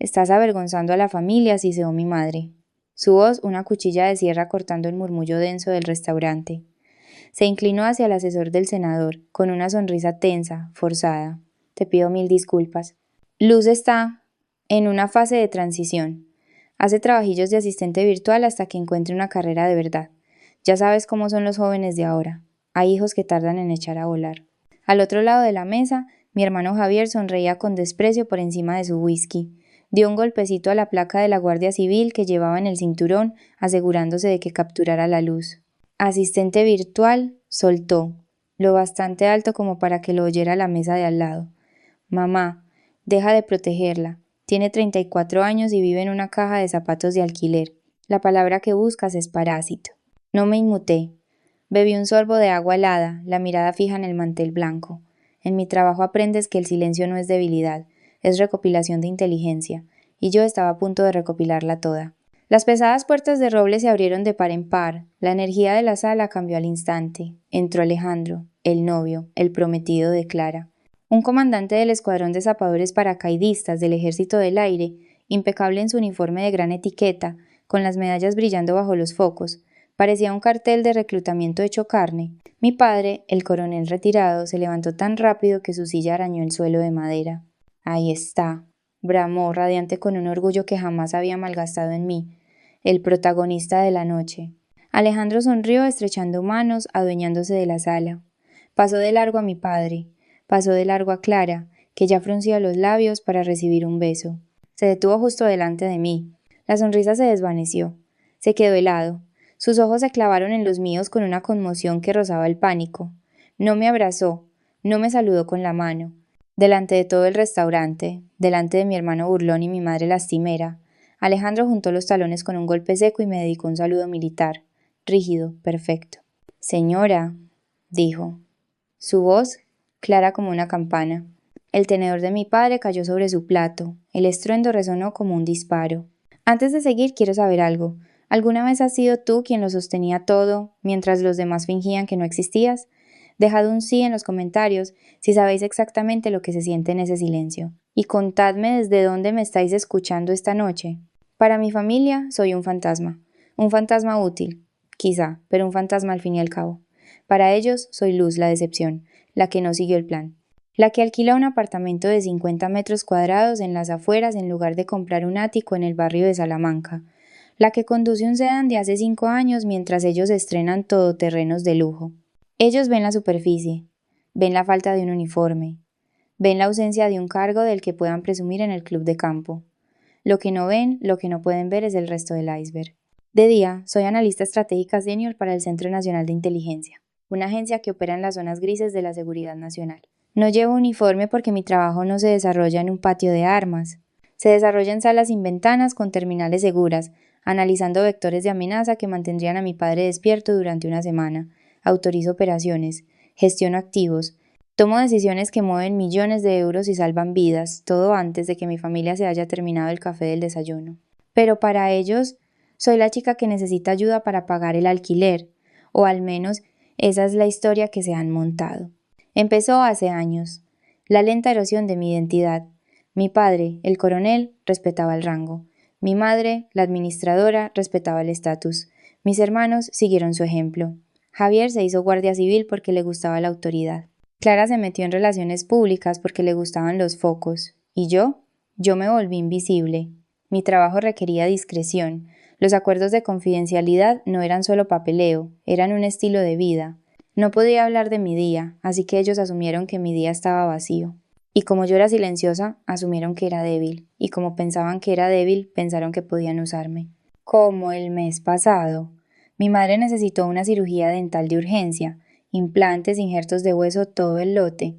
Estás avergonzando a la familia, siseó mi madre. Su voz, una cuchilla de sierra cortando el murmullo denso del restaurante. Se inclinó hacia el asesor del senador, con una sonrisa tensa, forzada. Te pido 1000 disculpas. Luz está en una fase de transición. Hace trabajillos de asistente virtual hasta que encuentre una carrera de verdad. Ya sabes cómo son los jóvenes de ahora. Hay hijos que tardan en echar a volar. Al otro lado de la mesa, mi hermano Javier sonreía con desprecio por encima de su whisky. Dio un golpecito a la placa de la Guardia Civil que llevaba en el cinturón, asegurándose de que capturara la luz. Asistente virtual, soltó, lo bastante alto como para que lo oyera la mesa de al lado. Mamá, deja de protegerla. Tiene 34 años y vive en una caja de zapatos de alquiler. La palabra que buscas es parásito. No me inmuté. Bebí un sorbo de agua helada, la mirada fija en el mantel blanco. En mi trabajo aprendes que el silencio no es debilidad, es recopilación de inteligencia, y yo estaba a punto de recopilarla toda. Las pesadas puertas de roble se abrieron de par en par, la energía de la sala cambió al instante. Entró Alejandro, el novio, el prometido de Clara. Un comandante del escuadrón de zapadores paracaidistas del Ejército del Aire, impecable en su uniforme de gran etiqueta, con las medallas brillando bajo los focos, parecía un cartel de reclutamiento hecho carne. Mi padre, el coronel retirado, se levantó tan rápido que su silla arañó el suelo de madera. Ahí está, bramó, radiante con un orgullo que jamás había malgastado en mí, el protagonista de la noche. Alejandro sonrió estrechando manos, adueñándose de la sala. Pasó de largo a mi padre, pasó de largo a Clara, que ya fruncía los labios para recibir un beso. Se detuvo justo delante de mí. La sonrisa se desvaneció. Se quedó helado. Sus ojos se clavaron en los míos con una conmoción que rozaba el pánico. No me abrazó, no me saludó con la mano. Delante de todo el restaurante, delante de mi hermano burlón y mi madre lastimera, Alejandro juntó los talones con un golpe seco y me dedicó un saludo militar, rígido, perfecto. Señora, dijo. Su voz, clara como una campana. El tenedor de mi padre cayó sobre su plato. El estruendo resonó como un disparo. Antes de seguir, quiero saber algo. ¿Alguna vez has sido tú quien lo sostenía todo, mientras los demás fingían que no existías? Dejad un sí en los comentarios si sabéis exactamente lo que se siente en ese silencio. Y contadme desde dónde me estáis escuchando esta noche. Para mi familia, soy un fantasma. Un fantasma útil, quizá, pero un fantasma al fin y al cabo. Para ellos, soy Luz, la decepción, la que no siguió el plan. La que alquila un apartamento de 50 metros cuadrados en las afueras en lugar de comprar un ático en el barrio de Salamanca. La que conduce un sedán de hace 5 años mientras ellos estrenan todoterrenos de lujo. Ellos ven la superficie, ven la falta de un uniforme, ven la ausencia de un cargo del que puedan presumir en el club de campo. Lo que no ven, lo que no pueden ver es el resto del iceberg. De día, soy analista estratégica senior para el Centro Nacional de Inteligencia, una agencia que opera en las zonas grises de la seguridad nacional. No llevo uniforme porque mi trabajo no se desarrolla en un patio de armas. Se desarrolla en salas sin ventanas con terminales seguras, analizando vectores de amenaza que mantendrían a mi padre despierto durante una semana. Autorizo operaciones, gestiono activos, tomo decisiones que mueven millones de euros y salvan vidas, todo antes de que mi familia se haya terminado el café del desayuno. Pero para ellos, soy la chica que necesita ayuda para pagar el alquiler, o al menos esa es la historia que se han montado. Empezó hace años. La lenta erosión de mi identidad. Mi padre, el coronel, respetaba el rango. Mi madre, la administradora, respetaba el estatus. Mis hermanos siguieron su ejemplo. Javier se hizo guardia civil porque le gustaba la autoridad. Clara se metió en relaciones públicas porque le gustaban los focos. ¿Y yo? Yo me volví invisible. Mi trabajo requería discreción. Los acuerdos de confidencialidad no eran solo papeleo, eran un estilo de vida. No podía hablar de mi día, así que ellos asumieron que mi día estaba vacío. Y como yo era silenciosa, asumieron que era débil. Y como pensaban que era débil, pensaron que podían usarme. Como el mes pasado. Mi madre necesitó una cirugía dental de urgencia, implantes, injertos de hueso, todo el lote.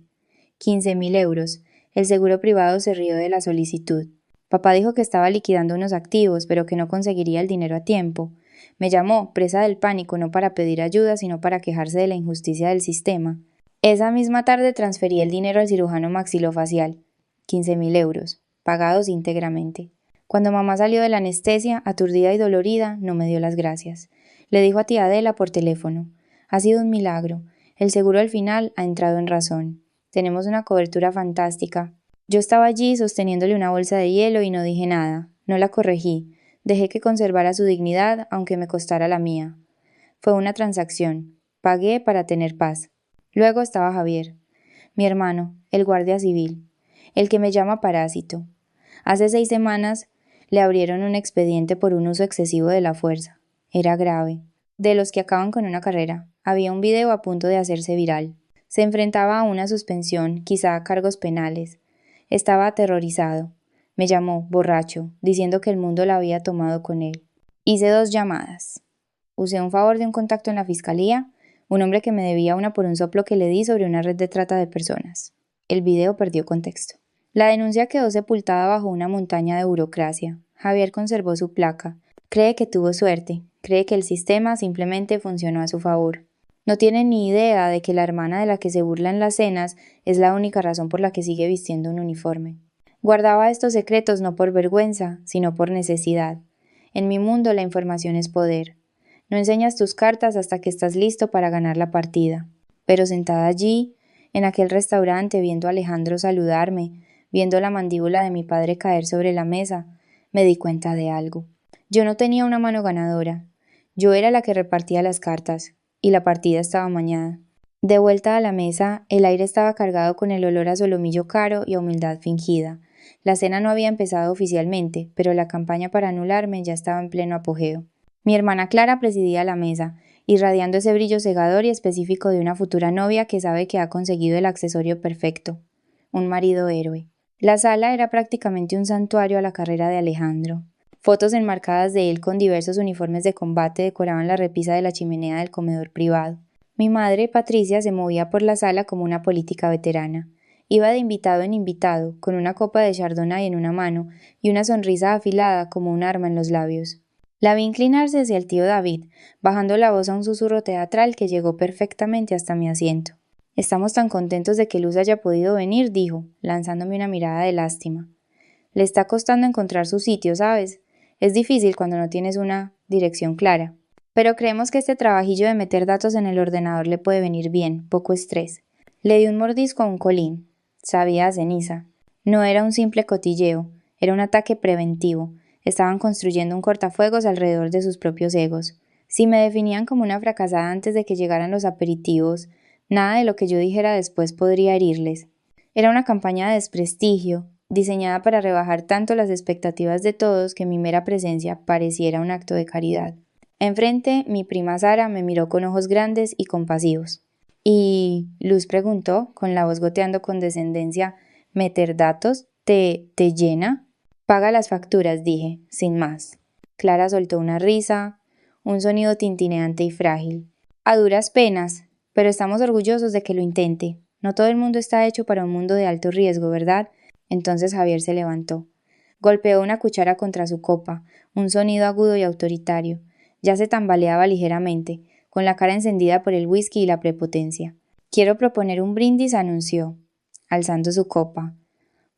15.000 euros. El seguro privado se rió de la solicitud. Papá dijo que estaba liquidando unos activos, pero que no conseguiría el dinero a tiempo. Me llamó, presa del pánico, no para pedir ayuda, sino para quejarse de la injusticia del sistema. Esa misma tarde transferí el dinero al cirujano maxilofacial. 15.000 euros, pagados íntegramente. Cuando mamá salió de la anestesia, aturdida y dolorida, no me dio las gracias. Le dijo a tía Adela por teléfono. Ha sido un milagro. El seguro al final ha entrado en razón. Tenemos una cobertura fantástica. Yo estaba allí sosteniéndole una bolsa de hielo y no dije nada, no la corregí, dejé que conservara su dignidad aunque me costara la mía. Fue una transacción, pagué para tener paz. Luego estaba Javier, mi hermano, el guardia civil, el que me llama parásito. Hace 6 semanas le abrieron un expediente por un uso excesivo de la fuerza. Era grave. De los que acaban con una carrera, había un video a punto de hacerse viral. Se enfrentaba a una suspensión, quizá a cargos penales. Estaba aterrorizado. Me llamó, borracho, diciendo que el mundo la había tomado con él. Hice 2 llamadas. Usé un favor de un contacto en la fiscalía, un hombre que me debía una por un soplo que le di sobre una red de trata de personas. El video perdió contexto. La denuncia quedó sepultada bajo una montaña de burocracia. Javier conservó su placa. Cree que tuvo suerte. Cree que el sistema simplemente funcionó a su favor. No tiene ni idea de que la hermana de la que se burla en las cenas es la única razón por la que sigue vistiendo un uniforme. Guardaba estos secretos no por vergüenza, sino por necesidad. En mi mundo la información es poder. No enseñas tus cartas hasta que estás listo para ganar la partida. Pero sentada allí, en aquel restaurante, viendo a Alejandro saludarme, viendo la mandíbula de mi padre caer sobre la mesa, me di cuenta de algo. Yo no tenía una mano ganadora. Yo era la que repartía las cartas, y la partida estaba amañada. De vuelta a la mesa, el aire estaba cargado con el olor a solomillo caro y a humildad fingida. La cena no había empezado oficialmente, pero la campaña para anularme ya estaba en pleno apogeo. Mi hermana Clara presidía la mesa, irradiando ese brillo cegador y específico de una futura novia que sabe que ha conseguido el accesorio perfecto, un marido héroe. La sala era prácticamente un santuario a la carrera de Alejandro. Fotos enmarcadas de él con diversos uniformes de combate decoraban la repisa de la chimenea del comedor privado. Mi madre, Patricia, se movía por la sala como una política veterana. Iba de invitado en invitado, con una copa de chardonnay en una mano y una sonrisa afilada como un arma en los labios. La vi inclinarse hacia el tío David, bajando la voz a un susurro teatral que llegó perfectamente hasta mi asiento. Estamos tan contentos de que Luz haya podido venir, dijo, lanzándome una mirada de lástima. Le está costando encontrar su sitio, ¿sabes? Es difícil cuando no tienes una dirección clara. Pero creemos que este trabajillo de meter datos en el ordenador le puede venir bien, poco estrés. Le di un mordisco a un colín. Sabía a ceniza. No era un simple cotilleo, era un ataque preventivo. Estaban construyendo un cortafuegos alrededor de sus propios egos. Si me definían como una fracasada antes de que llegaran los aperitivos, nada de lo que yo dijera después podría herirles. Era una campaña de desprestigio, diseñada para rebajar tanto las expectativas de todos que mi mera presencia pareciera un acto de caridad. Enfrente, mi prima Sara me miró con ojos grandes y compasivos. Y Luz preguntó, con la voz goteando con descendencia, ¿meter datos te llena? Paga las facturas, dije, sin más. Clara soltó una risa, un sonido tintineante y frágil. A duras penas, pero estamos orgullosos de que lo intente. No todo el mundo está hecho para un mundo de alto riesgo, ¿verdad? Entonces Javier se levantó. Golpeó una cuchara contra su copa, un sonido agudo y autoritario. Ya se tambaleaba ligeramente, con la cara encendida por el whisky y la prepotencia. Quiero proponer un brindis, anunció, alzando su copa.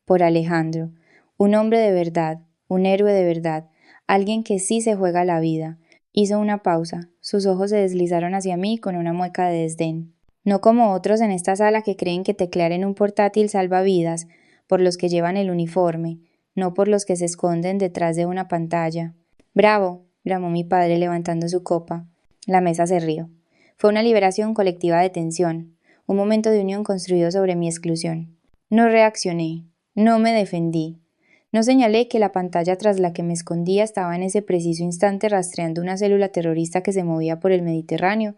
Por Alejandro. Un hombre de verdad, un héroe de verdad, alguien que sí se juega la vida. Hizo una pausa, sus ojos se deslizaron hacia mí con una mueca de desdén. No como otros en esta sala que creen que teclear en un portátil salva vidas, por los que llevan el uniforme, no por los que se esconden detrás de una pantalla. ¡Bravo!, bramó mi padre levantando su copa. La mesa se rió. Fue una liberación colectiva de tensión, un momento de unión construido sobre mi exclusión. No reaccioné, no me defendí. No señalé que la pantalla tras la que me escondía estaba en ese preciso instante rastreando una célula terrorista que se movía por el Mediterráneo.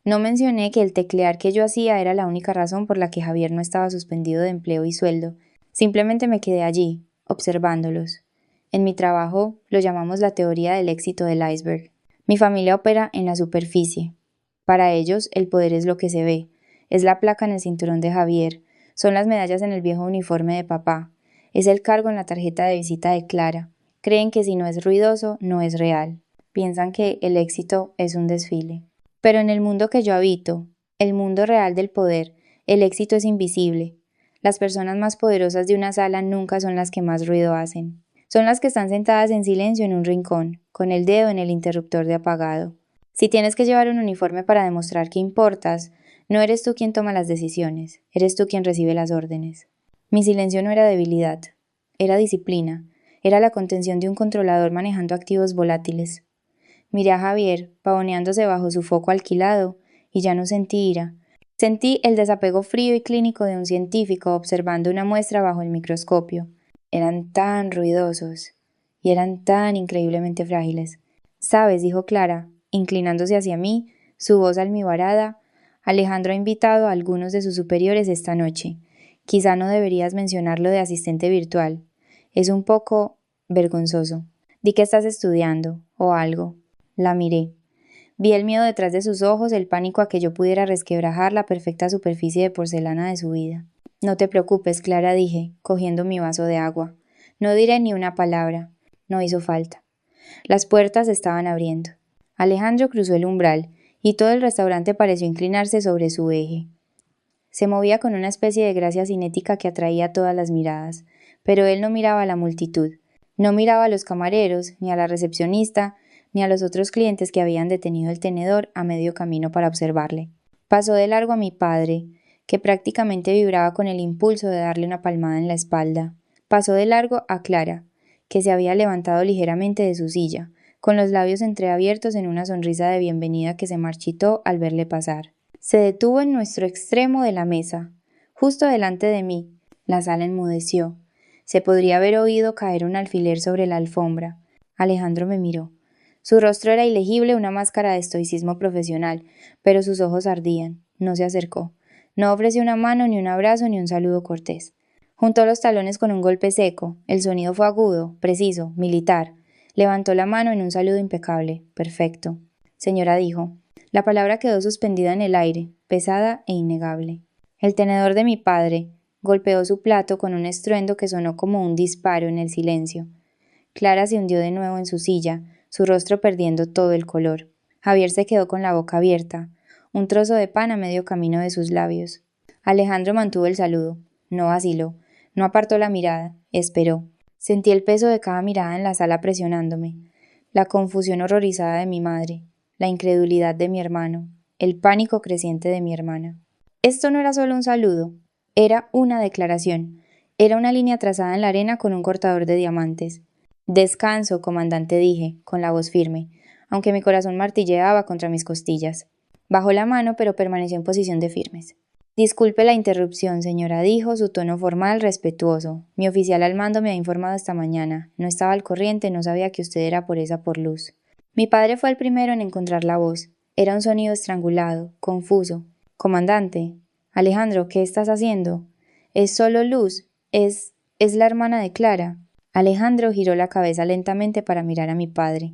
No mencioné que el teclear que yo hacía era la única razón por la que Javier no estaba suspendido de empleo y sueldo. Simplemente me quedé allí, observándolos. En mi trabajo lo llamamos la teoría del éxito del iceberg. Mi familia opera en la superficie. Para ellos, el poder es lo que se ve. Es la placa en el cinturón de Javier. Son las medallas en el viejo uniforme de papá. Es el cargo en la tarjeta de visita de Clara. Creen que si no es ruidoso, no es real. Piensan que el éxito es un desfile. Pero en el mundo que yo habito, el mundo real del poder, el éxito es invisible. Las personas más poderosas de una sala nunca son las que más ruido hacen. Son las que están sentadas en silencio en un rincón, con el dedo en el interruptor de apagado. Si tienes que llevar un uniforme para demostrar que importas, no eres tú quien toma las decisiones, eres tú quien recibe las órdenes. Mi silencio no era debilidad, era disciplina, era la contención de un controlador manejando activos volátiles. Miré a Javier, pavoneándose bajo su foco alquilado, y ya no sentí ira. Sentí el desapego frío y clínico de un científico observando una muestra bajo el microscopio. Eran tan ruidosos y eran tan increíblemente frágiles. Sabes, dijo Clara, inclinándose hacia mí, su voz almibarada, Alejandro ha invitado a algunos de sus superiores esta noche. Quizá no deberías mencionarlo de asistente virtual. Es un poco vergonzoso. Di que estás estudiando, o algo. La miré. Vi el miedo detrás de sus ojos, el pánico a que yo pudiera resquebrajar la perfecta superficie de porcelana de su vida. No te preocupes, Clara, dije, cogiendo mi vaso de agua. No diré ni una palabra. No hizo falta. Las puertas estaban abriendo. Alejandro cruzó el umbral, y todo el restaurante pareció inclinarse sobre su eje. Se movía con una especie de gracia cinética que atraía todas las miradas, pero él no miraba a la multitud. No miraba a los camareros, ni a la recepcionista, ni a los otros clientes que habían detenido el tenedor a medio camino para observarle. Pasó de largo a mi padre, que prácticamente vibraba con el impulso de darle una palmada en la espalda. Pasó de largo a Clara, que se había levantado ligeramente de su silla, con los labios entreabiertos en una sonrisa de bienvenida que se marchitó al verle pasar. Se detuvo en nuestro extremo de la mesa, justo delante de mí. La sala enmudeció. Se podría haber oído caer un alfiler sobre la alfombra. Alejandro me miró. Su rostro era ilegible, una máscara de estoicismo profesional, pero sus ojos ardían. No se acercó. No ofreció una mano, ni un abrazo, ni un saludo cortés. Juntó los talones con un golpe seco. El sonido fue agudo, preciso, militar. Levantó la mano en un saludo impecable. Perfecto. Señora, dijo. La palabra quedó suspendida en el aire, pesada e innegable. El tenedor de mi padre golpeó su plato con un estruendo que sonó como un disparo en el silencio. Clara se hundió de nuevo en su silla, su rostro perdiendo todo el color. Javier se quedó con la boca abierta, un trozo de pan a medio camino de sus labios. Alejandro mantuvo el saludo. No vaciló, no apartó la mirada, esperó. Sentí el peso de cada mirada en la sala presionándome, la confusión horrorizada de mi madre, la incredulidad de mi hermano, el pánico creciente de mi hermana. Esto no era solo un saludo, era una declaración, era una línea trazada en la arena con un cortador de diamantes. Descanso, comandante, dije, con la voz firme, aunque mi corazón martilleaba contra mis costillas. Bajó la mano, pero permaneció en posición de firmes. Disculpe la interrupción, señora, dijo, su tono formal, respetuoso. Mi oficial al mando me ha informado esta mañana. No estaba al corriente, no sabía que usted era por luz. Mi padre fue el primero en encontrar la voz. Era un sonido estrangulado, confuso. Comandante. Alejandro, ¿qué estás haciendo? Es solo Luz. Es la hermana de Clara. Alejandro giró la cabeza lentamente para mirar a mi padre.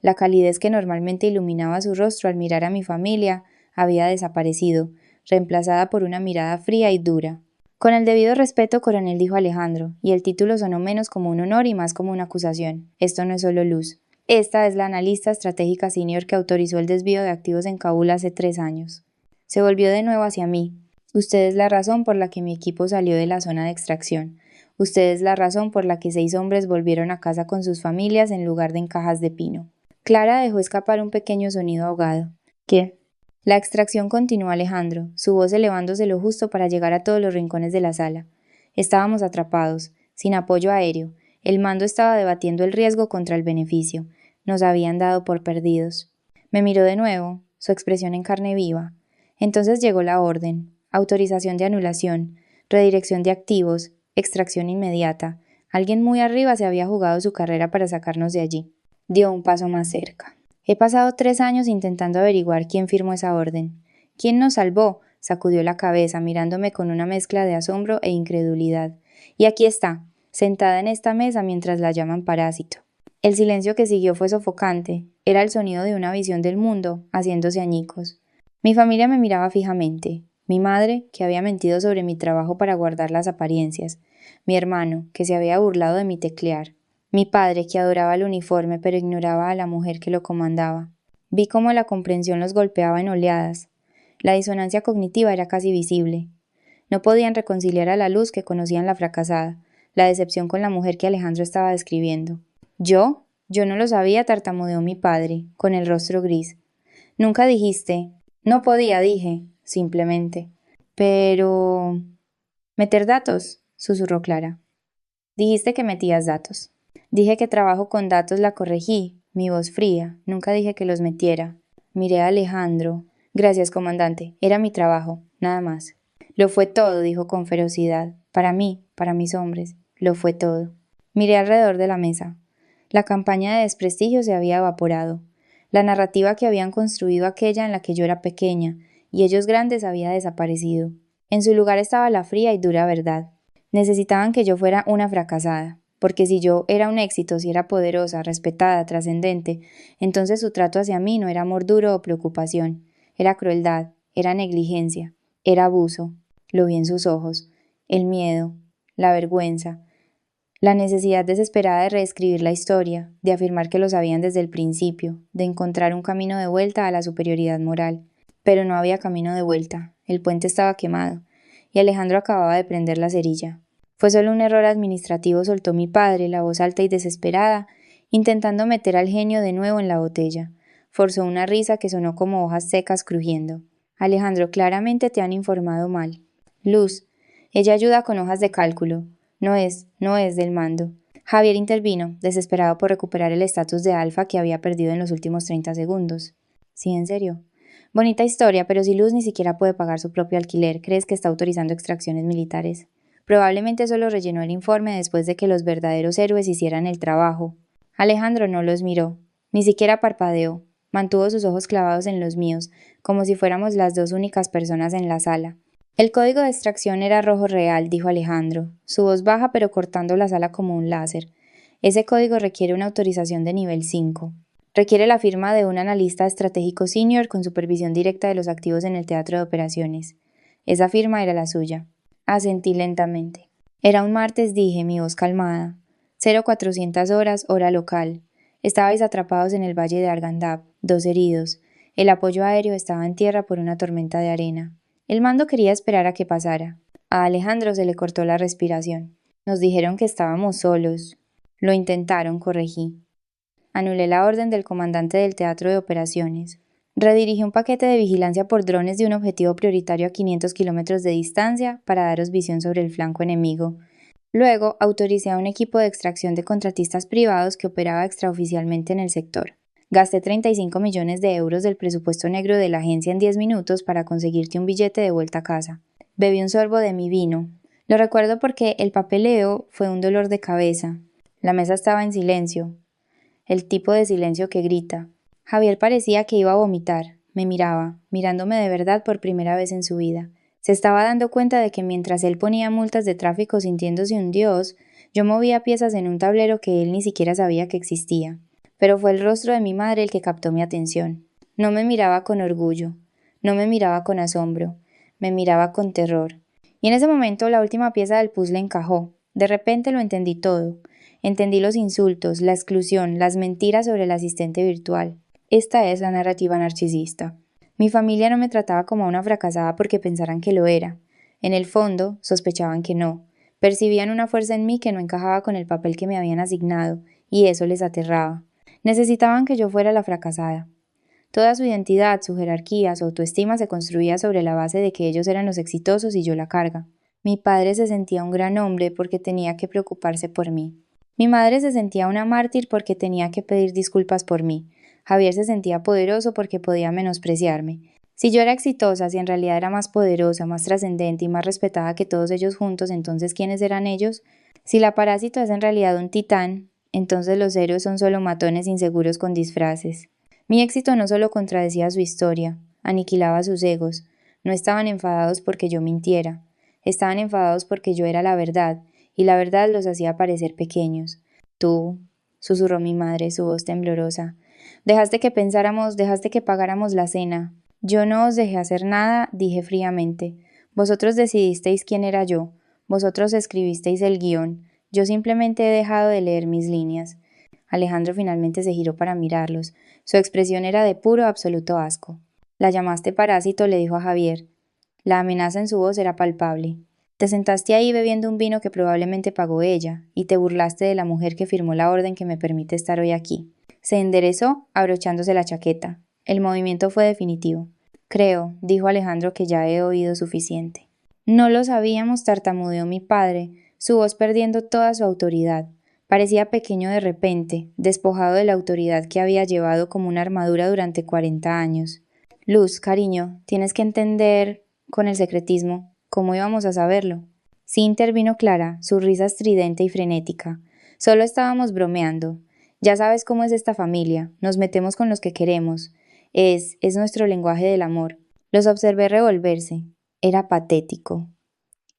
La calidez que normalmente iluminaba su rostro al mirar a mi familia había desaparecido, reemplazada por una mirada fría y dura. Con el debido respeto, coronel, dijo Alejandro, y el título sonó menos como un honor y más como una acusación. Esto no es solo Luz. Esta es la analista estratégica senior que autorizó el desvío de activos en Kabul hace 3 años. Se volvió de nuevo hacia mí. Usted es la razón por la que mi equipo salió de la zona de extracción. Usted es la razón por la que 6 hombres volvieron a casa con sus familias en lugar de en cajas de pino. Clara dejó escapar un pequeño sonido ahogado. ¿Qué? La extracción continuó, Alejandro, su voz elevándose lo justo para llegar a todos los rincones de la sala. Estábamos atrapados, sin apoyo aéreo. El mando estaba debatiendo el riesgo contra el beneficio. Nos habían dado por perdidos. Me miró de nuevo, su expresión en carne viva. Entonces llegó la orden. Autorización de anulación, redirección de activos, extracción inmediata. Alguien muy arriba se había jugado su carrera para sacarnos de allí. Dio un paso más cerca. He pasado 3 años intentando averiguar quién firmó esa orden. ¿Quién nos salvó? Sacudió la cabeza, mirándome con una mezcla de asombro e incredulidad. Y aquí está, sentada en esta mesa mientras la llaman parásito. El silencio que siguió fue sofocante. Era el sonido de una visión del mundo, haciéndose añicos. Mi familia me miraba fijamente. Mi madre, que había mentido sobre mi trabajo para guardar las apariencias. Mi hermano, que se había burlado de mi teclear. Mi padre, que adoraba el uniforme pero ignoraba a la mujer que lo comandaba. Vi cómo la comprensión los golpeaba en oleadas. La disonancia cognitiva era casi visible. No podían reconciliar a la Luz que conocían la fracasada, la decepción con la mujer que Alejandro estaba describiendo. Yo no lo sabía, tartamudeó mi padre, con el rostro gris. Nunca dijiste. No podía, dije, simplemente. Pero... ¿meter datos? susurró Clara. Dijiste que metías datos. Dije que trabajo con datos, la corregí, mi voz fría, nunca dije que los metiera. Miré a Alejandro. Gracias, comandante, era mi trabajo, nada más. Lo fue todo, dijo con ferocidad. Para mí, para mis hombres, lo fue todo. Miré alrededor de la mesa. La campaña de desprestigio se había evaporado. La narrativa que habían construido aquella en la que yo era pequeña, y ellos grandes había desaparecido. En su lugar estaba la fría y dura verdad. Necesitaban que yo fuera una fracasada, porque si yo era un éxito, si era poderosa, respetada, trascendente, entonces su trato hacia mí no era amor duro o preocupación, era crueldad, era negligencia, era abuso. Lo vi en sus ojos, el miedo, la vergüenza, la necesidad desesperada de reescribir la historia, de afirmar que lo sabían desde el principio, de encontrar un camino de vuelta a la superioridad moral. Pero no había camino de vuelta, el puente estaba quemado, y Alejandro acababa de prender la cerilla. Fue solo un error administrativo, soltó mi padre, la voz alta y desesperada, intentando meter al genio de nuevo en la botella. Forzó una risa que sonó como hojas secas crujiendo. Alejandro, claramente te han informado mal. Luz, ella ayuda con hojas de cálculo. No es del mando. Javier intervino, desesperado por recuperar el estatus de alfa que había perdido en los últimos 30 segundos. Sí, en serio. Bonita historia, pero si Luz ni siquiera puede pagar su propio alquiler, ¿crees que está autorizando extracciones militares? Probablemente solo rellenó el informe después de que los verdaderos héroes hicieran el trabajo. Alejandro no los miró, ni siquiera parpadeó. Mantuvo sus ojos clavados en los míos, como si fuéramos las dos únicas personas en la sala. El código de extracción era rojo real, dijo Alejandro, su voz baja pero cortando la sala como un láser. Ese código requiere una autorización de nivel 5. Requiere la firma de un analista estratégico senior con supervisión directa de los activos en el teatro de operaciones. Esa firma era la suya. Asentí lentamente. Era un martes, dije, mi voz calmada. 0400 horas, hora local. Estabais atrapados en el valle de Argandab, 2 heridos. El apoyo aéreo estaba en tierra por una tormenta de arena. El mando quería esperar a que pasara. A Alejandro se le cortó la respiración. Nos dijeron que estábamos solos. Lo intentaron, corregí. Anulé la orden del comandante del teatro de operaciones. Redirigí un paquete de vigilancia por drones de un objetivo prioritario a 500 kilómetros de distancia para daros visión sobre el flanco enemigo. Luego, autoricé a un equipo de extracción de contratistas privados que operaba extraoficialmente en el sector. Gasté 35 millones de euros del presupuesto negro de la agencia en 10 minutos para conseguirte un billete de vuelta a casa. Bebí un sorbo de mi vino. Lo recuerdo porque el papeleo fue un dolor de cabeza. La mesa estaba en silencio. El tipo de silencio que grita. Javier parecía que iba a vomitar. Me miraba, mirándome de verdad por primera vez en su vida. Se estaba dando cuenta de que mientras él ponía multas de tráfico sintiéndose un dios, yo movía piezas en un tablero que él ni siquiera sabía que existía. Pero fue el rostro de mi madre el que captó mi atención. No me miraba con orgullo, no me miraba con asombro, me miraba con terror. Y en ese momento la última pieza del puzzle encajó. De repente lo entendí todo. Entendí los insultos, la exclusión, las mentiras sobre el asistente virtual. Esta es la narrativa narcisista. Mi familia no me trataba como a una fracasada porque pensaran que lo era. En el fondo, sospechaban que no. Percibían una fuerza en mí que no encajaba con el papel que me habían asignado, y eso les aterraba. Necesitaban que yo fuera la fracasada. Toda su identidad, su jerarquía, su autoestima se construía sobre la base de que ellos eran los exitosos y yo la carga. Mi padre se sentía un gran hombre porque tenía que preocuparse por mí. Mi madre se sentía una mártir porque tenía que pedir disculpas por mí. Javier se sentía poderoso porque podía menospreciarme. Si yo era exitosa, si en realidad era más poderosa, más trascendente y más respetada que todos ellos juntos, entonces ¿quiénes eran ellos? Si la parásito es en realidad un titán, entonces los héroes son solo matones inseguros con disfraces. Mi éxito no solo contradecía su historia, aniquilaba sus egos. No estaban enfadados porque yo mintiera. Estaban enfadados porque yo era la verdad, y la verdad los hacía parecer pequeños. Tú, susurró mi madre, su voz temblorosa, dejaste que pensáramos, dejaste que pagáramos la cena. Yo no os dejé hacer nada, dije fríamente. Vosotros decidisteis quién era yo. Vosotros escribisteis el guión. Yo simplemente he dejado de leer mis líneas. Alejandro finalmente se giró para mirarlos. Su expresión era de puro, absoluto asco. La llamaste parásito, le dijo a Javier. La amenaza en su voz era palpable. Te sentaste ahí bebiendo un vino que probablemente pagó ella, y te burlaste de la mujer que firmó la orden que me permite estar hoy aquí. Se enderezó, abrochándose la chaqueta. El movimiento fue definitivo. Creo, dijo Alejandro, que ya he oído suficiente. No lo sabíamos, tartamudeó mi padre. su voz perdiendo toda su autoridad. Parecía pequeño de repente, despojado de la autoridad que había llevado como una armadura durante 40 años. Luz, cariño, tienes que entender con el secretismo. ¿Cómo íbamos a saberlo? Sí, intervino Clara, su risa estridente y frenética. Solo estábamos bromeando. Ya sabes cómo es esta familia. Nos metemos con los que queremos. Es nuestro lenguaje del amor. Los observé revolverse. Era patético.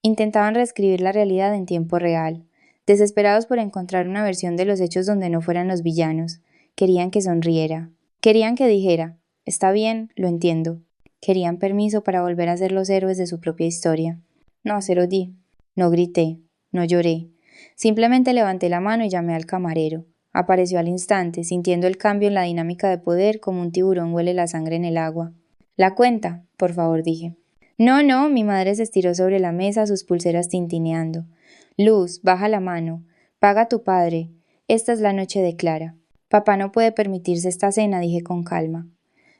Intentaban reescribir la realidad en tiempo real, desesperados por encontrar una versión de los hechos donde no fueran los villanos. Querían que sonriera. Querían que dijera, está bien, lo entiendo. Querían permiso para volver a ser los héroes de su propia historia. No, se lo di. No grité, no lloré. Simplemente levanté la mano y llamé al camarero. Apareció al instante, sintiendo el cambio en la dinámica de poder como un tiburón huele la sangre en el agua. La cuenta, por favor, dije. No, no, mi madre se estiró sobre la mesa, sus pulseras tintineando. Luz, baja la mano. Paga a tu padre. Esta es la noche de Clara. Papá no puede permitirse esta cena, dije con calma.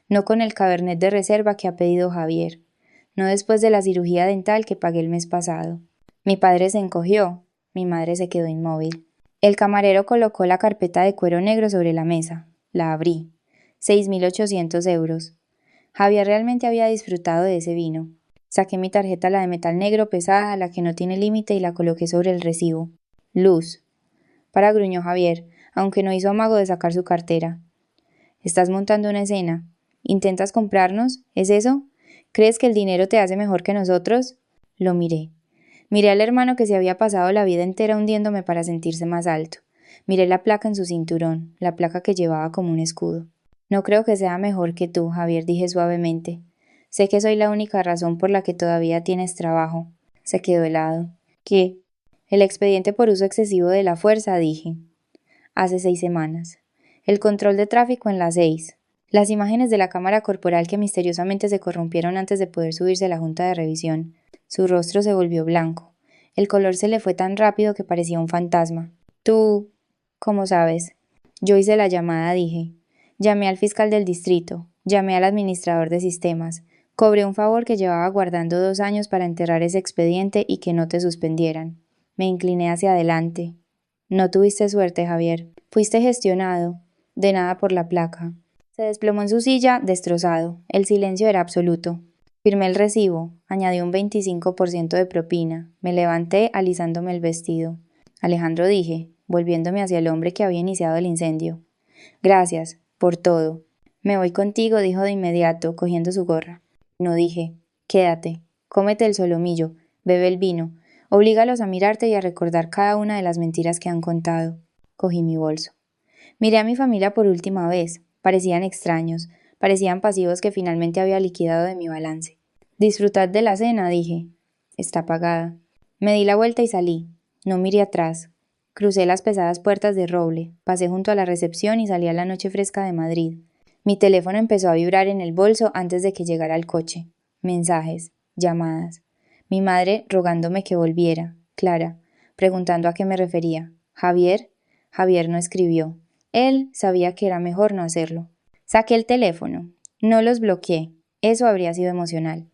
No con el cabernet de reserva que ha pedido Javier. No después de la cirugía dental que pagué el mes pasado. Mi padre se encogió. Mi madre se quedó inmóvil. El camarero colocó la carpeta de cuero negro sobre la mesa. La abrí. 6.800 euros. Javier realmente había disfrutado de ese vino. Saqué mi tarjeta, la de metal negro pesada, la que no tiene límite, y la coloqué sobre el recibo. Luz. Para, gruñó Javier, aunque no hizo amago de sacar su cartera. Estás montando una escena. ¿Intentas comprarnos? ¿Es eso? ¿Crees que el dinero te hace mejor que nosotros? Lo miré. Miré al hermano que se había pasado la vida entera hundiéndome para sentirse más alto. Miré la placa en su cinturón, la placa que llevaba como un escudo. No creo que sea mejor que tú, Javier, dije suavemente. Sé que soy la única razón por la que todavía tienes trabajo. Se quedó helado. ¿Qué? El expediente por uso excesivo de la fuerza, dije. Hace 6 semanas. El control de tráfico en las 6. Las imágenes de la cámara corporal que misteriosamente se corrompieron antes de poder subirse a la junta de revisión. Su rostro se volvió blanco. El color se le fue tan rápido que parecía un fantasma. Tú... ¿Cómo sabes? Yo hice la llamada, dije. Llamé al fiscal del distrito. Llamé al administrador de sistemas. Cobré un favor que llevaba guardando 2 años para enterrar ese expediente y que no te suspendieran. Me incliné hacia adelante. No tuviste suerte, Javier. Fuiste gestionado. De nada por la placa. Se desplomó en su silla, destrozado. El silencio era absoluto. Firmé el recibo. Añadí un 25% de propina. Me levanté, alisándome el vestido. Alejandro, dije, volviéndome hacia el hombre que había iniciado el incendio. Gracias, por todo. Me voy contigo, dijo de inmediato, cogiendo su gorra. No, dije. Quédate. Cómete el solomillo. Bebe el vino. Oblígalos a mirarte y a recordar cada una de las mentiras que han contado. Cogí mi bolso. Miré a mi familia por última vez. Parecían extraños. Parecían pasivos que finalmente había liquidado de mi balance. Disfrutad de la cena, dije. Está pagada. Me di la vuelta y salí. No miré atrás. Crucé las pesadas puertas de roble, pasé junto a la recepción y salí a la noche fresca de Madrid. Mi teléfono empezó a vibrar en el bolso antes de que llegara al coche. Mensajes, llamadas. Mi madre rogándome que volviera. Clara, preguntando a qué me refería. ¿Javier? Javier no escribió. Él sabía que era mejor no hacerlo. Saqué el teléfono. No los bloqueé. Eso habría sido emocional.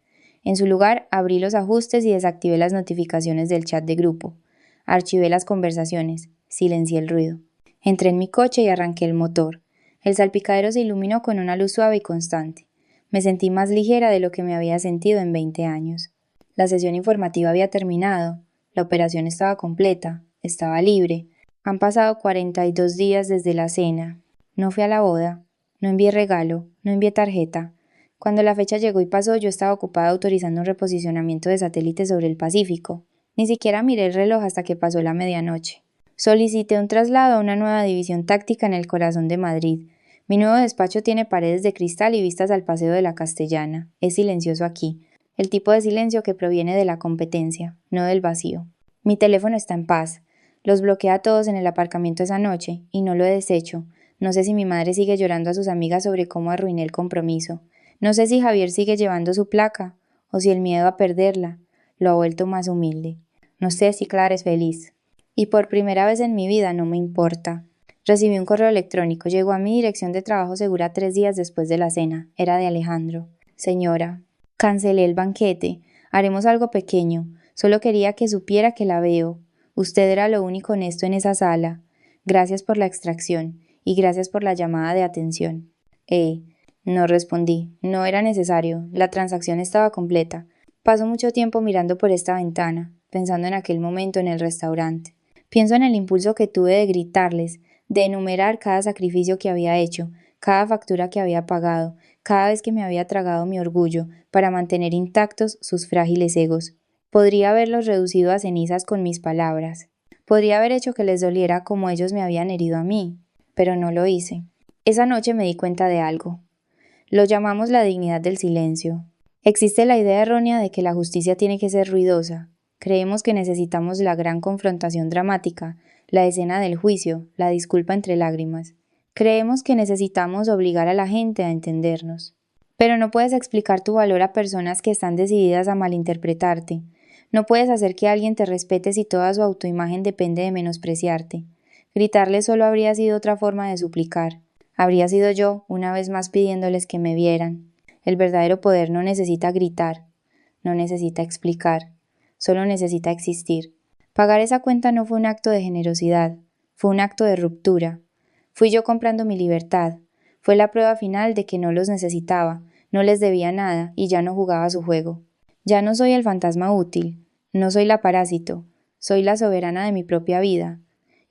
En su lugar, abrí los ajustes y desactivé las notificaciones del chat de grupo. Archivé las conversaciones. Silencié el ruido. Entré en mi coche y arranqué el motor. El salpicadero se iluminó con una luz suave y constante. Me sentí más ligera de lo que me había sentido en 20 años. La sesión informativa había terminado. La operación estaba completa. Estaba libre. Han pasado 42 días desde la cena. No fui a la boda. No envié regalo. No envié tarjeta. Cuando la fecha llegó y pasó, yo estaba ocupada autorizando un reposicionamiento de satélites sobre el Pacífico. Ni siquiera miré el reloj hasta que pasó la medianoche. Solicité un traslado a una nueva división táctica en el corazón de Madrid. Mi nuevo despacho tiene paredes de cristal y vistas al Paseo de la Castellana. Es silencioso aquí. El tipo de silencio que proviene de la competencia, no del vacío. Mi teléfono está en paz. Los bloqueé a todos en el aparcamiento esa noche, y no lo he deshecho. No sé si mi madre sigue llorando a sus amigas sobre cómo arruiné el compromiso. No sé si Javier sigue llevando su placa, o si el miedo a perderla lo ha vuelto más humilde. No sé si Clara es feliz. Y por primera vez en mi vida no me importa. Recibí un correo electrónico. Llegó a mi dirección de trabajo segura 3 días después de la cena. Era de Alejandro. Señora, cancelé el banquete. Haremos algo pequeño. Solo quería que supiera que la veo. Usted era lo único honesto en esa sala. Gracias por la extracción y gracias por la llamada de atención. No respondí. No era necesario. La transacción estaba completa. Paso mucho tiempo mirando por esta ventana, pensando en aquel momento en el restaurante. Pienso en el impulso que tuve de gritarles, de enumerar cada sacrificio que había hecho, cada factura que había pagado, cada vez que me había tragado mi orgullo para mantener intactos sus frágiles egos. Podría haberlos reducido a cenizas con mis palabras. Podría haber hecho que les doliera como ellos me habían herido a mí, pero no lo hice. Esa noche me di cuenta de algo. Lo llamamos la dignidad del silencio. Existe la idea errónea de que la justicia tiene que ser ruidosa. Creemos que necesitamos la gran confrontación dramática, la escena del juicio, la disculpa entre lágrimas. Creemos que necesitamos obligar a la gente a entendernos. Pero no puedes explicar tu valor a personas que están decididas a malinterpretarte. No puedes hacer que alguien te respete si toda su autoimagen depende de menospreciarte. Gritarle solo habría sido otra forma de suplicar. Habría sido yo, una vez más pidiéndoles que me vieran. El verdadero poder no necesita gritar, no necesita explicar, solo necesita existir. Pagar esa cuenta no fue un acto de generosidad, fue un acto de ruptura. Fui yo comprando mi libertad. Fue la prueba final de que no los necesitaba, no les debía nada y ya no jugaba su juego. Ya no soy el fantasma útil, no soy la parásito, soy la soberana de mi propia vida.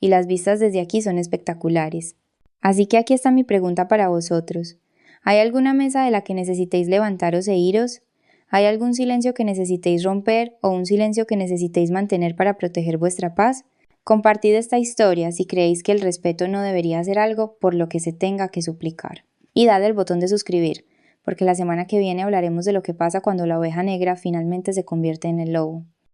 Y las vistas desde aquí son espectaculares. Así que aquí está mi pregunta para vosotros. ¿Hay alguna mesa de la que necesitéis levantaros e iros? ¿Hay algún silencio que necesitéis romper o un silencio que necesitéis mantener para proteger vuestra paz? Compartid esta historia si creéis que el respeto no debería ser algo por lo que se tenga que suplicar. Y dad el botón de suscribir, porque la semana que viene hablaremos de lo que pasa cuando la oveja negra finalmente se convierte en el lobo.